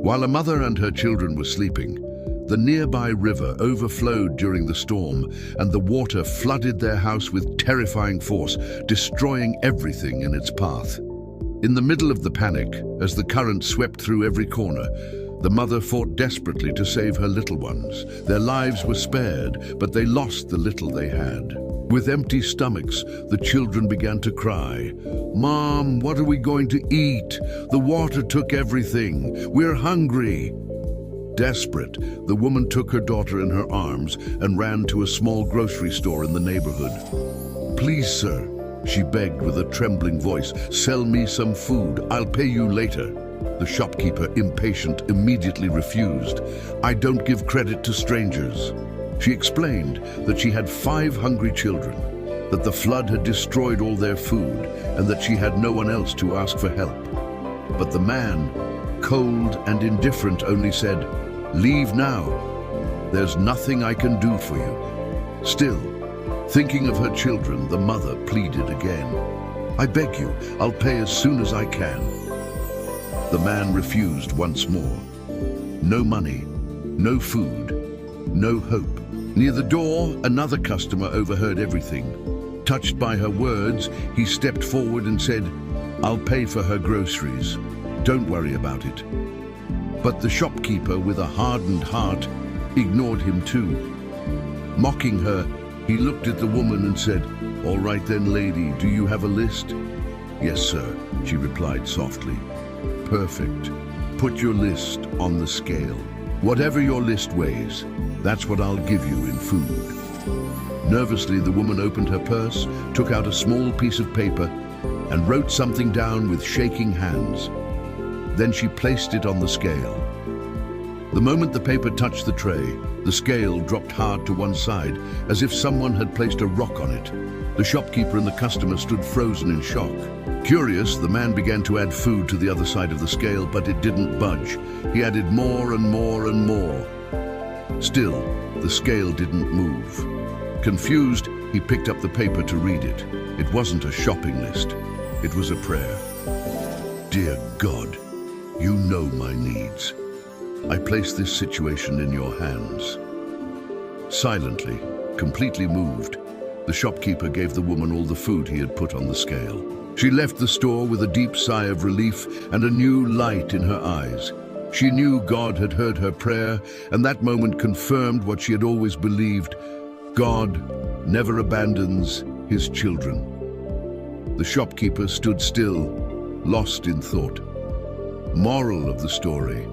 While a mother and her children were sleeping, the nearby river overflowed during the storm, and the water flooded their house with terrifying force, destroying everything in its path. In the middle of the panic, as the current swept through every corner, the mother fought desperately to save her little ones. Their lives were spared, but they lost the little they had. With empty stomachs, the children began to cry. "Mom, what are we going to eat? The water took everything. We're hungry." Desperate, the woman took her daughter in her arms and ran to a small grocery store in the neighborhood. "Please, sir," she begged with a trembling voice, "sell me some food. I'll pay you later." The shopkeeper, impatient, immediately refused. "I don't give credit to strangers." She explained that she had 5 hungry children, that the flood had destroyed all their food, and that she had no one else to ask for help. But the man, cold and indifferent, only said, "Leave now. There's nothing I can do for you." Still, thinking of her children, the mother pleaded again. "I beg you, I'll pay as soon as I can." The man refused once more. No money, no food, no hope. Near the door, another customer overheard everything. Touched by her words, he stepped forward and said, "I'll pay for her groceries. Don't worry about it." But the shopkeeper, with a hardened heart, ignored him too. Mocking her, he looked at the woman and said, "All right then, lady, do you have a list?" "Yes, sir," she replied softly. "Perfect. Put your list on the scale. Whatever your list weighs, that's what I'll give you in food." Nervously, the woman opened her purse, took out a small piece of paper, and wrote something down with shaking hands. Then she placed it on the scale. The moment the paper touched the tray, the scale dropped hard to one side, as if someone had placed a rock on it. The shopkeeper and the customer stood frozen in shock. Curious, the man began to add food to the other side of the scale, but it didn't budge. He added more and more and more. Still, the scale didn't move. Confused, he picked up the paper to read it. It wasn't a shopping list. It was a prayer. "Dear God, you know my needs. I place this situation in your hands." Silently, completely moved, the shopkeeper gave the woman all the food he had put on the scale. She left the store with a deep sigh of relief and a new light in her eyes. She knew God had heard her prayer, and that moment confirmed what she had always believed: God never abandons his children. The shopkeeper stood still, lost in thought. Moral of the story: